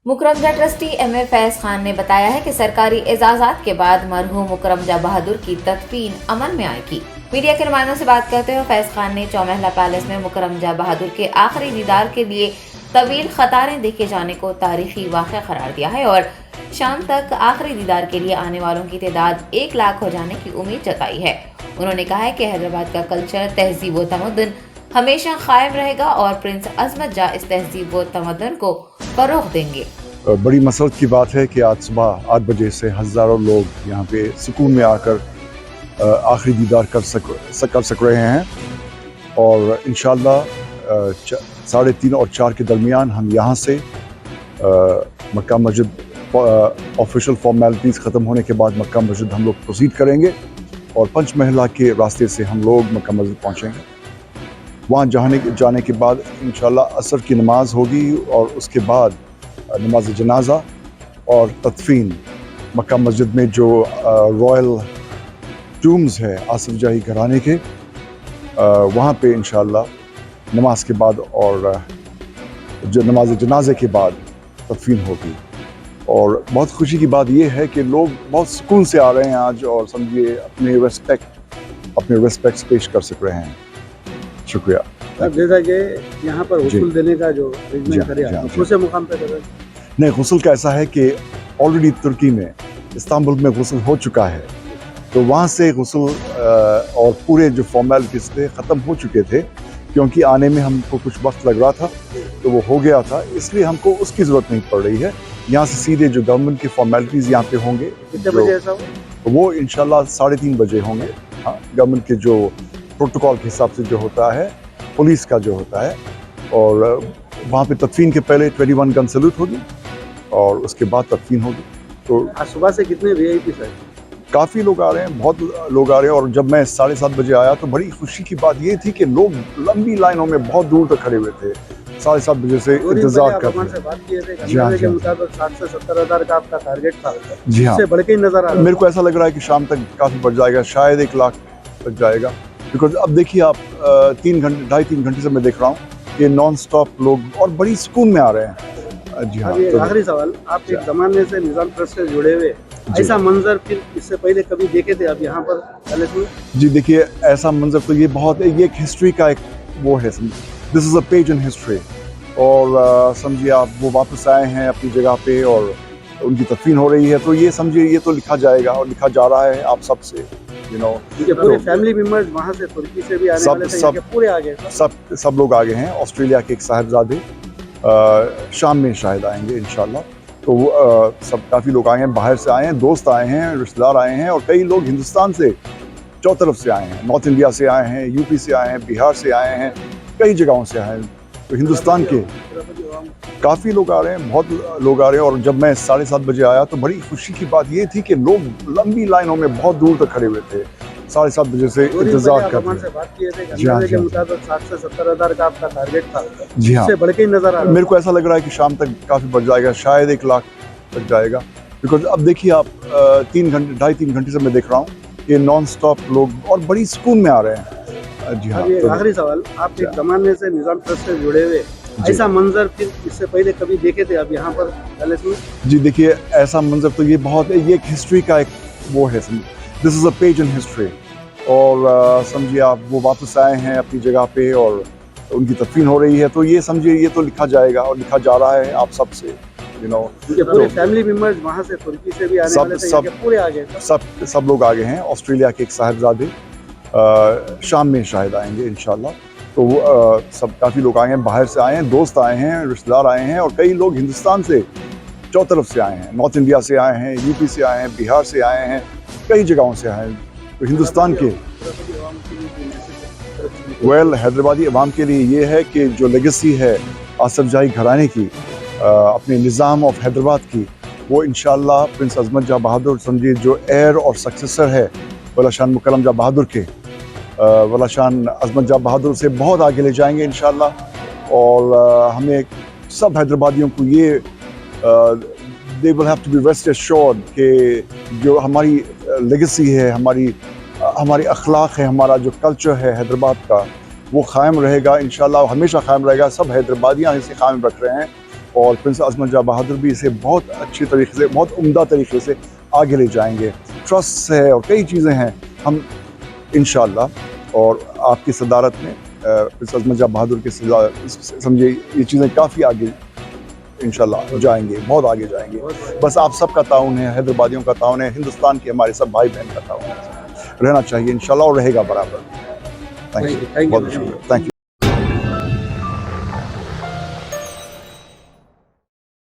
मुकरमजा trustee MA. Faiz Khan ने बताया है कि सरकारी एजाजात के बाद मरहूम मुकरमजा बहादुर की तदफीन अमन में आएगी। मीडिया के नुमाइंदों से बात करते हुए फैज खान ने चौमहला पैलेस में मुकरमजा बहादुर के आखिरी दीदार के लिए तवील कतारें देखे जाने को तारीखी वाक़या करार दिया है और शाम तक आखिरी दीदार के लिए आने वालों की तादाद 1 लाख हो जाने की उम्मीद जताई है। उन्होंने कहा है कि हैदराबाद का कल्चर, तहजीब व तमद्दुन हमेशा कायम रहेगा और प्रिंस अजमत जा इस तहजीब व तमद्दुन को फरोग देंगे। बड़ी मसरत की बात है कि आज सुबह 8 बजे से हज़ारों लोग यहाँ पे सुकून में आकर आखिरी दीदार कर सक रहे हैं और इंशाअल्लाह 3:30 और 4 के दरमियान हम यहाँ से मक्का मस्जिद ऑफिशियल फॉर्मेलिटीज़ ख़त्म होने के बाद मक्का मस्जिद हम लोग प्रोसीड करेंगे और पंचमहला के रास्ते से हम लोग मक्का मस्जिद पहुँचेंगे। वहाँ जाने के बाद इंशाअल्लाह असर की नमाज होगी और उसके बाद नमाज जनाजा और तदफीन मक्का मस्जिद में जो रॉयल टूम्स है आसिफ जाही घराने के, वहाँ पे इंशाअल्लाह नमाज के बाद और जो नमाज जनाजे के बाद तदफीन होगी। और बहुत खुशी की बात ये है कि लोग बहुत सुकून से आ रहे हैं आज और समझिए अपने रेस्पेक्ट्स पेश कर सक रहे हैं। शुक्रिया। अब जैसा कि यहाँ पर गुस्ल देने का जो अरेंजमेंट करें दूसरे मुकाम पे करें नहीं, गुस्ल का ऐसा है कि ऑलरेडी तुर्की में इस्तांबुल में गुस्ल हो चुका है, तो वहाँ से गुस्ल और पूरे जो फॉर्मेलिटीज़ थे ख़त्म हो चुके थे, क्योंकि आने में हमको कुछ वक्त लग रहा था तो वो हो गया था, इसलिए हमको उसकी ज़रूरत नहीं पड़ रही है। यहाँ से सीधे जो गवर्नमेंट की फॉर्मेलिटीज़ यहाँ पे होंगे, कितने बजे ऐसा वो इंशाल्लाह 3:30 बजे होंगे। हाँ, गवर्नमेंट के जो प्रोटोकॉल के हिसाब से जो होता है, पुलिस का जो होता है, और वहाँ पे तदफीन के पहले 21 गन सैल्यूट होगी और उसके बाद तदफीन होगी। तो आज सुबह से कितने VIP हैं? काफ़ी लोग आ रहे हैं, बहुत लोग आ रहे हैं। और जब मैं 7:30 बजे आया तो बड़ी खुशी की बात ये थी कि लोग लंबी लाइनों में बहुत दूर तक खड़े हुए थे। 7:30 बजे से इंतजार कर रहे थे। जी हाँ, के मुताबिक 60 से 70 हज़ार का आपका टारगेट था। जी हाँ, इससे बढ़ के नजर आ रहा है। मेरे को ऐसा लग रहा है कि शाम तक काफ़ी बढ़ जाएगा, शायद 1 लाख तक जाएगा। बिकॉज अब देखिए आप 2.5-3 घंटे से मैं देख रहा हूँ कि नॉन स्टॉप लोग और बड़ी सुकून में आ रहे हैं। जी हाँ। तो आखिरी सवाल, आप एक ज़माने से निज़ाम ट्रस्ट से जुड़े हुए, ऐसा मंजर फिर इससे पहले कभी देखे थे आप यहाँ पर पैलेस में? जी देखिए, ऐसा मंजर तो ये बहुत है, ये एक हिस्ट्री का एक वो है, this is a page in history. और समझिए आप वो वापस आए हैं अपनी जगह पे और उनकी तदफीन हो रही है, तो ये समझिए ये तो लिखा जाएगा और लिखा जा रहा है आप सबसे, यू नो। पूरे फैमिली मेंबर्स वहाँ से तुर्की से भी आने वाले थे, पूरे आ गए? सब लोग आगे हैं। ऑस्ट्रेलिया के एक साहिबजादे शाम में शायद आएंगे इंशाल्लाह। तो सब काफ़ी लोग आए हैं, बाहर से आए हैं, दोस्त आए हैं, रिश्तेदार आए हैं और कई लोग हिंदुस्तान से चौतरफ से आए हैं, नॉर्थ इंडिया से आए हैं, यूपी से आए हैं, बिहार से आए हैं, कई जगहों से आए हैं। तो हिंदुस्तान के काफ़ी लोग आ रहे हैं, बहुत लोग आ रहे हैं। और जब मैं 7:30 बजे आया तो बड़ी खुशी की बात ये थी कि लोग लंबी लाइनों में बहुत दूर तक खड़े हुए थे। 7:30 बजे से इंतजार कर रहे थे। जी हाँ, के मुताबिक 60 से 70 हज़ार का आपका टारगेट था। जी हाँ, इससे बढ़ के नजर आ रहा है। मेरे को ऐसा लग रहा है कि शाम तक काफ़ी बढ़ जाएगा, शायद 1 लाख तक जाएगा। बिकॉज अब देखिए आप 2.5-3 घंटे से मैं देख रहा हूँ कि नॉन स्टॉप लोग और बड़ी सुकून में आ रहे हैं। जी हाँ। तो आखिरी सवाल, आप एक ज़माने से निज़ाम ट्रस्ट से जुड़े हुए, ऐसा मंजर फिर इससे पहले कभी देखे थे आप यहाँ पर पैलेस में? जी देखिए, ऐसा मंजर तो ये बहुत है, ये एक हिस्ट्री का एक वो है, this is a page in history. और समझिए आप वो वापस आए हैं अपनी जगह पे और उनकी तदफीन हो रही है, तो ये समझिए ये तो लिखा जाएगा और लिखा जा रहा है आप सबसे, यू नो। पूरे फैमिली मेंबर्स वहाँ से तुर्की से भी आने वाले थे, पूरे आ गए? सब लोग आगे हैं। ऑस्ट्रेलिया के एक साहिबजादे शाम में शायद आएंगे इंशाल्लाह। तो सब काफ़ी लोग आए हैं, बाहर से आए हैं, दोस्त आए हैं, रिश्तेदार आए हैं और कई लोग हिंदुस्तान से चौतरफ से आए हैं, नॉर्थ इंडिया से आए हैं, यूपी से आए हैं, बिहार से आए हैं, कई जगहों से आए हैं। तो हिंदुस्तान के हैदराबादी अवाम के लिए ये है कि जो लेगेसी है आसिफ जाही घराने की, अपने निज़ाम ऑफ हैदराबाद की, वो इंशाल्लाह प्रिंस अजमत जा बहादुर समझिए जो एयर और सक्सेसर है वलाशान मुकरमजा बहादुर के, वलाशान अजमत जा बहादुर से बहुत आगे ले जाएंगे इंशाल्लाह। और हमें सब हैदराबादियों को ये they will have to be rest assured कि जो हमारी लेगेसी है, हमारी अखलाक है, हमारा जो कल्चर है हैदराबाद का, वो क़ायम रहेगा इंशाल्लाह, हमेशा क़ायम रहेगा। सब हैदराबादियाँ इसे क़ायम रख रहे हैं और प्रिंस अज़मत जहाँ बहादुर भी इसे बहुत अच्छे तरीके से, बहुत उम्दा तरीके से आगे ले जाएंगे। ट्रस्ट है और कई चीज़ें हैं, हम इंशाअल्लाह और आपकी सदारत में प्रिंस अज़मत जहाँ बहादुर के समझे ये चीज़ें काफ़ी आगे इंशाअल्लाह जाएंगे, बहुत आगे जाएंगे। बस आप सबका ताउन है, हैदराबादियों का ताउन है, हिंदुस्तान के हमारे सब भाई बहन का ताउन है, रहना चाहिए इंशाअल्लाह और रहेगा बराबर। थैंक यू, बहुत शुक्रिया, थैंक यू।